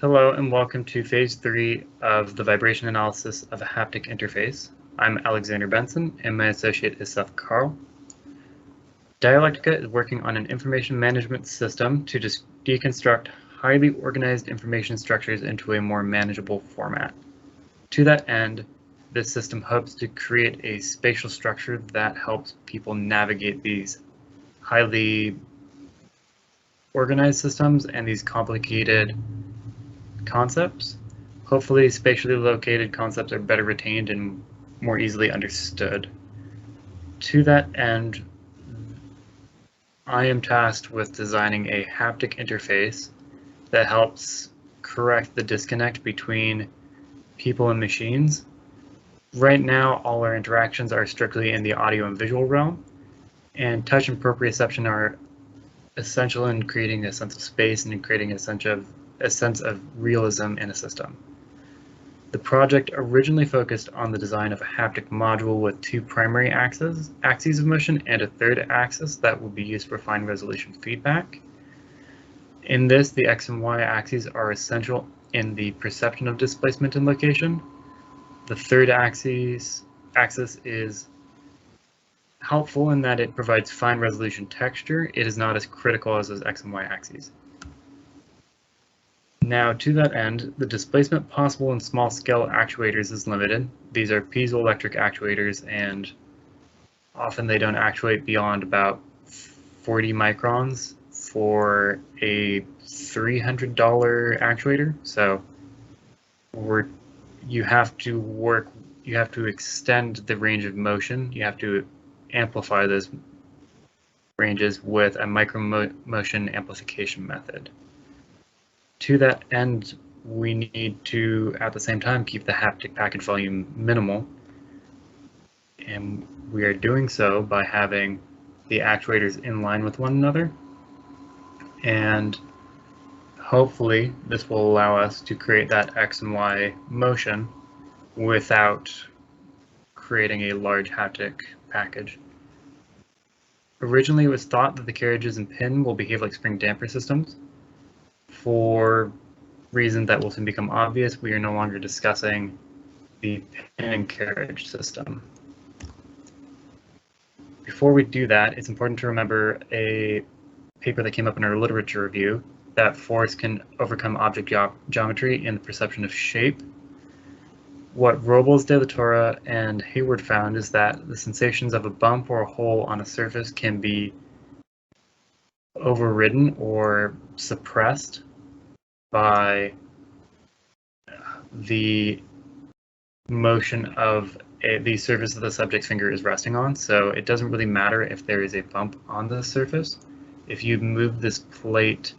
Hello and welcome to Phase 3 of the vibration analysis of a haptic interface. I'm Alexander Benson and my associate is Seth Carl. Dialectica is working on an information management system to deconstruct highly organized information structures into a more manageable format. To that end, this system hopes to create a spatial structure that helps people navigate these highly organized systems and these complicated concepts. Hopefully, spatially located concepts are better retained and more easily understood. To that end, I am tasked with designing a haptic interface that helps correct the disconnect between people and machines. Right now, all our interactions are strictly in the audio and visual realm, and touch and proprioception are essential in creating a sense of space and in creating a sense of realism in a system. The project originally focused on the design of a haptic module with two primary axes of motion and a third axis that will be used for fine resolution feedback. In this, the X and Y axes are essential in the perception of displacement and location. The third axis is helpful in that it provides fine resolution texture. It is not as critical as those X and Y axes. Now, to that end, the displacement possible in small-scale actuators is limited. These are piezoelectric actuators, and often they don't actuate beyond about 40 microns for a $300 actuator. So you have to extend the range of motion. You have to amplify those ranges with a micromotion amplification method. To that end, we need to, at the same time, keep the haptic packet volume minimal. And we are doing so by having the actuators in line with one another. And hopefully, this will allow us to create that X and Y motion without creating a large haptic package. Originally, it was thought that the carriages and pin will behave like spring damper systems. For reasons that will soon become obvious, we are no longer discussing the pin and carriage system. Before we do that, it's important to remember a paper that came up in our literature review, that force can overcome object geometry in the perception of shape. What Robles, De La Torre, and Hayward found is that the sensations of a bump or a hole on a surface can be overridden or suppressed by the motion of the surface that the subject's finger is resting on. So it doesn't really matter if there is a bump on the surface. If you move this plate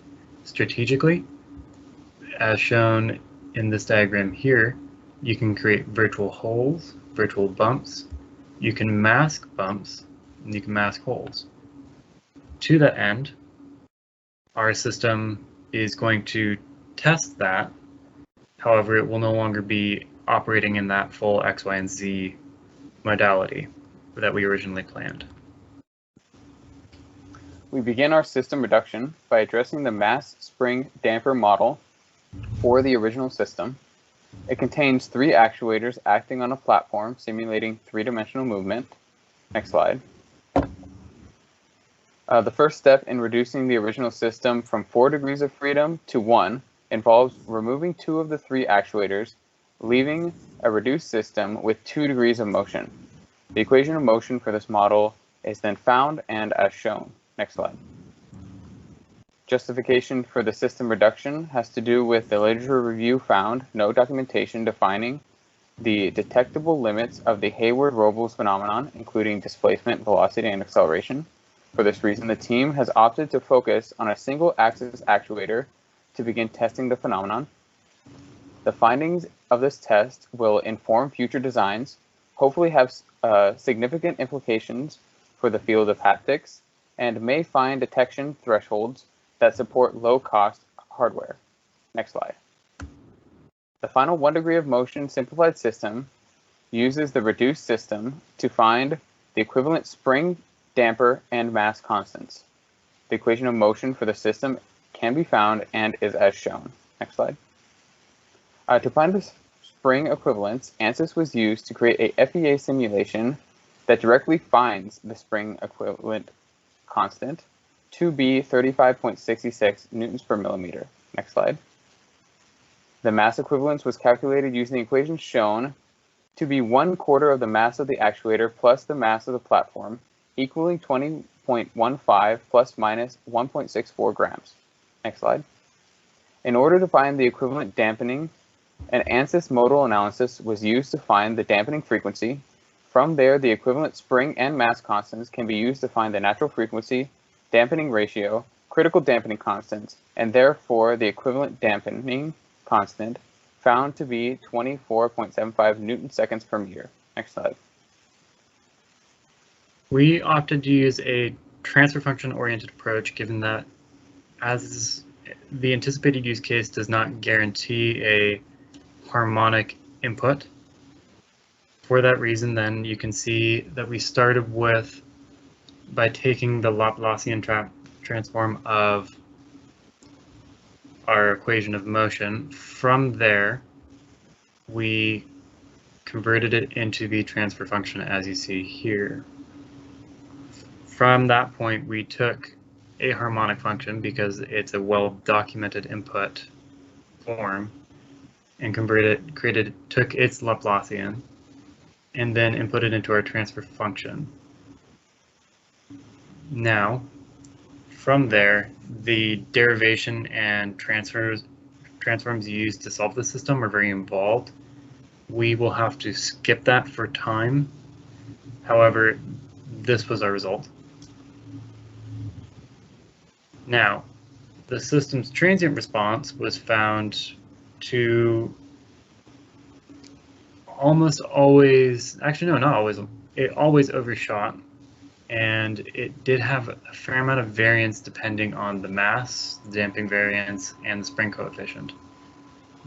strategically, as shown in this diagram here, you can create virtual holes, virtual bumps. You can mask bumps, and you can mask holes. To that end, our system is going to test that. However, it will no longer be operating in that full X, Y, and Z modality that we originally planned. We begin our system reduction by addressing the mass spring damper model for the original system. It contains 3 actuators acting on a platform simulating 3-dimensional movement. Next slide. The first step in reducing the original system from 4 degrees of freedom to 1 involves removing 2 of the 3 actuators, leaving a reduced system with 2 degrees of motion. The equation of motion for this model is then found and as shown. Next slide. Justification for the system reduction has to do with the literature review found no documentation defining the detectable limits of the Hayward-Robles phenomenon, including displacement, velocity, and acceleration. For this reason, the team has opted to focus on a single axis actuator to begin testing the phenomenon. The findings of this test will inform future designs, hopefully have significant implications for the field of haptics, and may find detection thresholds that support low-cost hardware. Next slide. The final 1 degree of motion simplified system uses the reduced system to find the equivalent spring, damper, and mass constants. The equation of motion for the system can be found and is as shown. Next slide. To find the spring equivalence, ANSYS was used to create a FEA simulation that directly finds the spring equivalent constant to be 35.66 newtons per millimeter. Next slide. The mass equivalence was calculated using the equation shown to be 1/4 of the mass of the actuator plus the mass of the platform, equaling 20.15 plus minus 1.64 grams. Next slide. In order to find the equivalent dampening, an ANSYS modal analysis was used to find the dampening frequency. From there, the equivalent spring and mass constants can be used to find the natural frequency, dampening ratio, critical dampening constants, and therefore the equivalent dampening constant found to be 24.75 newton seconds per meter. Next slide. We opted to use a transfer function oriented approach given that as the anticipated use case does not guarantee a harmonic input. For that reason, then you can see that we started by taking the Laplacian transform of our equation of motion. From there, we converted it into the transfer function as you see here. From that point, we took a harmonic function because it's a well-documented input form and took its Laplacian and then input it into our transfer function. Now, from there, the derivation and transforms used to solve the system are very involved. We will have to skip that for time. However, this was our result. Now, the system's transient response was found to almost always, actually no, not always, it always overshot, and it did have a fair amount of variance depending on the mass, the damping variance, and the spring coefficient.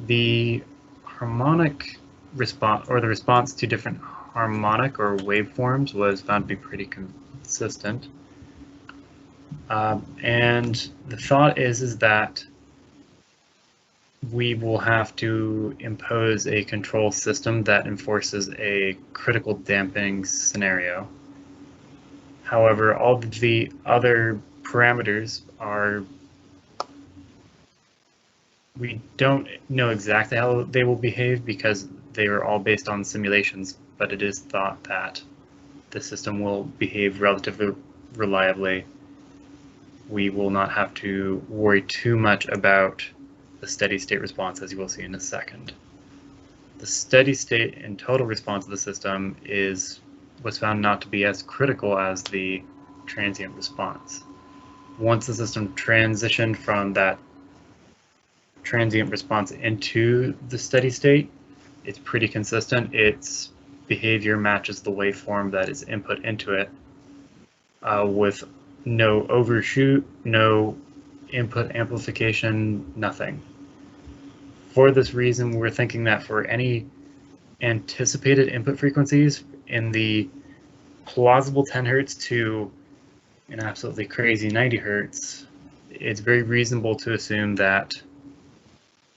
The harmonic response, or the response to different harmonic or waveforms, was found to be pretty consistent. And the thought is that we will have to impose a control system that enforces a critical damping scenario. However, all of the other parameters we don't know exactly how they will behave because they are all based on simulations, but it is thought that the system will behave relatively reliably. We will not have to worry too much about the steady state response, as you will see in a second. The steady state and total response of the system was found not to be as critical as the transient response. Once the system transitioned from that transient response into the steady state, it's pretty consistent. Its behavior matches the waveform that is input into it, with no overshoot, no input amplification, nothing. For this reason, we're thinking that for any anticipated input frequencies in the plausible 10 Hertz to an absolutely crazy 90 Hertz, it's very reasonable to assume that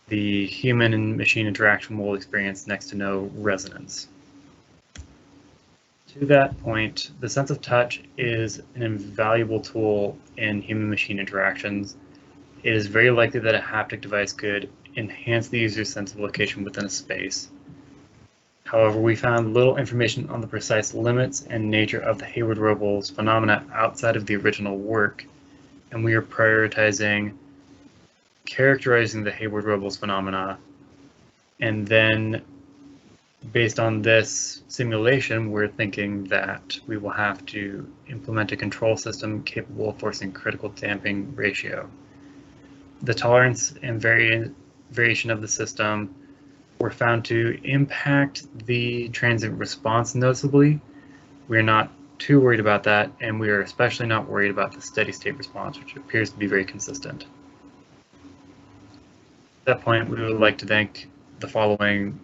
the human and machine interaction will experience next to no resonance. To that point, the sense of touch is an invaluable tool in human-machine interactions. It is very likely that a haptic device could enhance the user's sense of location within a space. However, we found little information on the precise limits and nature of the Hayward-Robles phenomena outside of the original work, and we are prioritizing characterizing the Hayward-Robles phenomena, and then based on this simulation, we're thinking that we will have to implement a control system capable of forcing critical damping ratio. The tolerance and variation of the system were found to impact the transient response noticeably. We're not too worried about that, and we are especially not worried about the steady state response, which appears to be very consistent. At that point, we would like to thank the following